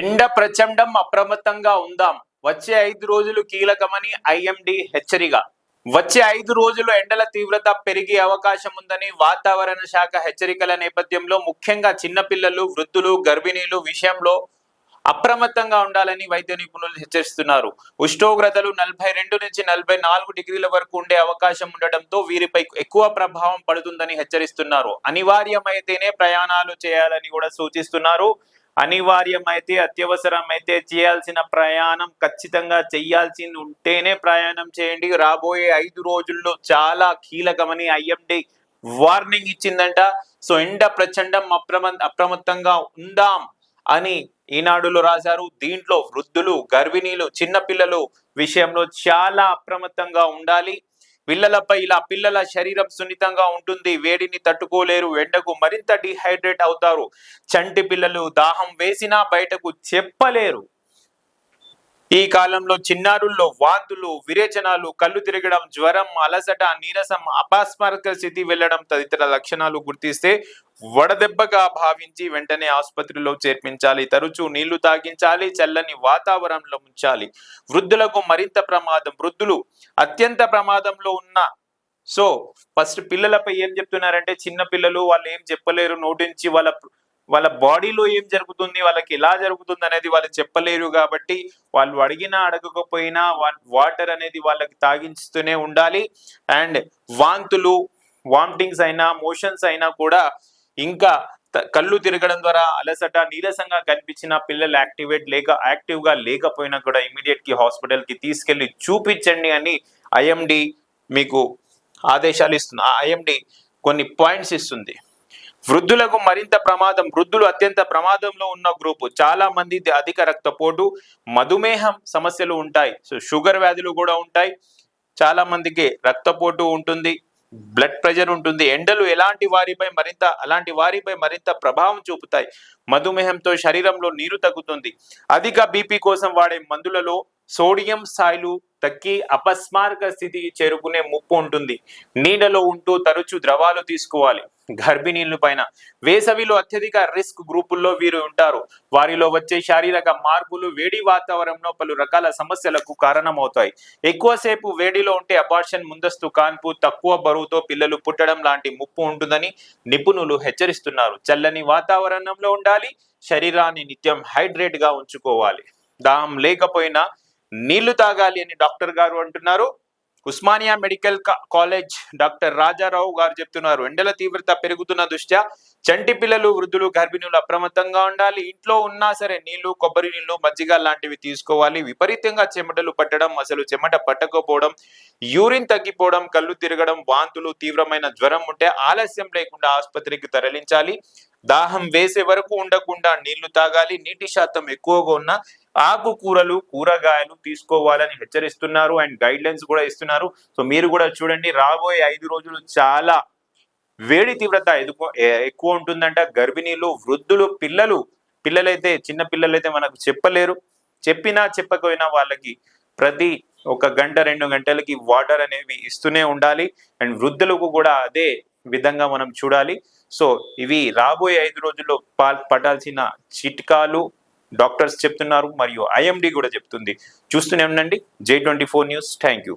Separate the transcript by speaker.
Speaker 1: ఎండ ప్రచండం, అప్రమత్తంగా ఉందాం. వచ్చే 5 రోజులు కీలకమని ఐఎండీ హెచ్చరిక. వచ్చే 5 రోజులు ఎండల తీవ్రత పెరిగే అవకాశం ఉందని వాతావరణ శాఖ హెచ్చరికల నేపథ్యంలో ముఖ్యంగా చిన్నపిల్లలు, వృద్ధులు, గర్భిణీలు విషయంలో అప్రమత్తంగా ఉండాలని వైద్య నిపుణులు హెచ్చరిస్తున్నారు. ఉష్ణోగ్రతలు 42 నుంచి 44 డిగ్రీల వరకు ఉండే అవకాశం ఉండటంతో వీరిపై ఎక్కువ ప్రభావం పడుతుందని హెచ్చరిస్తున్నారు. అనివార్యమైతేనే ప్రయాణాలు చేయాలని కూడా సూచిస్తున్నారు. అనివార్యమైతే, అత్యవసరమైతే చేయాల్సిన ప్రయాణం ఖచ్చితంగా చేయాల్సి ఉంటేనే ప్రయాణం చేయండి. రాబోయే 5 రోజుల్లో చాలా కీలకమని ఐఎండీ వార్నింగ్ ఇచ్చిందంట. సో ఎండ ప్రచండం, అప్రమత్తంగా ఉందాం అని ఈనాడులో రాశారు. దీంట్లో వృద్ధులు, గర్భిణీలు, చిన్నపిల్లలు విషయంలో చాలా అప్రమత్తంగా ఉండాలి. పిల్లల శరీరం సున్నితంగా ఉంటుంది, వేడిని తట్టుకోలేరు, ఎండకు మరింత డిహైడ్రేట్ అవుతారు. చంటి పిల్లలు దాహం వేసినా బయటకు చెప్పలేరు. ఈ కాలంలో చిన్నారుల్లో వాంతులు, విరేచనాలు, కళ్ళు తిరగడం, జ్వరం, అలసట, నీరసం, అపస్మారక స్థితి వెళ్లడం తదితర లక్షణాలు గుర్తిస్తే వడదెబ్బగా భావించి వెంటనే ఆసుపత్రిలో చేర్పించాలి. తరచూ నీళ్లు తాగించాలి, చల్లని వాతావరణంలో ఉంచాలి. వృద్ధులకు మరింత ప్రమాదం. వృద్ధులు అత్యంత ప్రమాదంలో ఉన్న ఫస్ట్ పిల్లలపై ఏం చెప్తున్నారంటే, చిన్న పిల్లలు వాళ్ళు ఏం చెప్పలేరు, నోటించి వాళ్ళ బాడీలో ఏం జరుగుతుంది, వాళ్ళకి ఎలా జరుగుతుంది అనేది వాళ్ళు చెప్పలేరు. కాబట్టి వాళ్ళు అడిగినా అడగకపోయినా వాటర్ అనేది వాళ్ళకి తాగించుతూనే ఉండాలి. అండ్ వామిటింగ్స్ అయినా, మోషన్స్ అయినా కూడా, ఇంకా కళ్ళు తిరగడం ద్వారా అలసట, నీరసంగా కనిపించిన పిల్లలు యాక్టివ్ గా లేకపోయినా కూడా ఇమీడియట్ కి హాస్పిటల్ కి తీసుకెళ్లి చూపించండి అని ఐఎండీ మీకు ఆదేశాలు ఇస్తుంది. ఐఎండీ కొన్ని పాయింట్స్ ఇస్తుంది. వృద్ధులకు మరింత ప్రమాదం. వృద్ధులు అత్యంత ప్రమాదంలో ఉన్న గ్రూపు. చాలా మంది అధిక రక్తపోటు, మధుమేహం సమస్యలు ఉంటాయి. షుగర్ వ్యాధులు కూడా ఉంటాయి. చాలా మందికి రక్తపోటు ఉంటుంది, బ్లడ్ ప్రెషర్ ఉంటుంది. ఎండలు అలాంటి వారిపై మరింత ప్రభావం చూపుతాయి. మధుమేహంతో శరీరంలో నీరు తగ్గుతుంది. అధిక బీపీ కోసం వాడే మందులలో సోడియం స్థాయిలు తగ్గి అపస్మారక స్థితి చేరుకునే ముప్పు ఉంటుంది. నీడలో ఉంటూ తరచూ ద్రవాలు తీసుకోవాలి. గర్భిణీల పైన వేసవిలో అత్యధిక రిస్క్ గ్రూపుల్లో వీరు ఉంటారు. వారిలో వచ్చే శారీరక మార్పులు వేడి వాతావరణంలో పలు రకాల సమస్యలకు కారణమవుతాయి. ఎక్కువసేపు వేడిలో ఉంటే అబార్షన్, ముందస్తు కాన్పు, తక్కువ బరువుతో పిల్లలు పుట్టడం లాంటి ముప్పు ఉంటుందని నిపుణులు హెచ్చరిస్తున్నారు. చల్లని వాతావరణంలో ఉండాలి. శరీరాన్ని నిత్యం హైడ్రేట్ గా ఉంచుకోవాలి. దాహం లేకపోయినా నీళ్లు తాగాలి అని డాక్టర్ గారు అంటున్నారు. Osmania medical college doctor Rajarao గారు చెప్తున్నారు. ఎండల తీవ్రత పెరుగుతున్న దృష్ట్యా చంటి పిల్లలు, వృద్ధులు, గర్భిణులు అప్రమత్తంగా ఉండాలి. ఇంట్లో ఉన్నా సరే నీళ్లు, కొబ్బరి నీళ్లు, మజ్జిగ లాంటివి తీసుకోవాలి. విపరీతంగా చెమటలు పట్టడం, అసలు చెమట పట్టకపోవడం, యూరిన్ తగ్గిపోవడం, కళ్ళు తిరగడం, వాంతులు, తీవ్రమైన జ్వరం ఉంటే ఆలస్యం లేకుండా ఆసుపత్రికి తరలించాలి. దాహం వేసే వరకు ఉండకుండా నీళ్లు తాగాలి. నీటి శాతం ఎక్కువగా ఉన్న ఆకుకూరలు, కూరగాయలు తీసుకోవాలని హెచ్చరిస్తున్నారు. అండ్ గైడ్ లైన్స్ కూడా ఇస్తున్నారు. సో మీరు కూడా చూడండి, రాబోయే 5 రోజులు చాలా వేడి తీవ్రత ఎక్కువ ఉంటుందంట. గర్భిణీలు, వృద్ధులు, పిల్లలైతే, చిన్న పిల్లలైతే మనకు చెప్పలేరు. చెప్పినా చెప్పకపోయినా వాళ్ళకి ప్రతి 1 గంట 2 గంటలకి వాటర్ అనేవి ఇస్తూనే ఉండాలి. అండ్ వృద్ధులకు కూడా అదే విధంగా మనం చూడాలి. సో ఇవి రాబోయే 5 రోజుల్లో పడాల్సిన చిట్కాలు డాక్టర్స్ చెప్తున్నారు, మరియు ఐఎండీ కూడా చెప్తుంది. చూస్తూనే ఉండండి J24 న్యూస్. Thank you.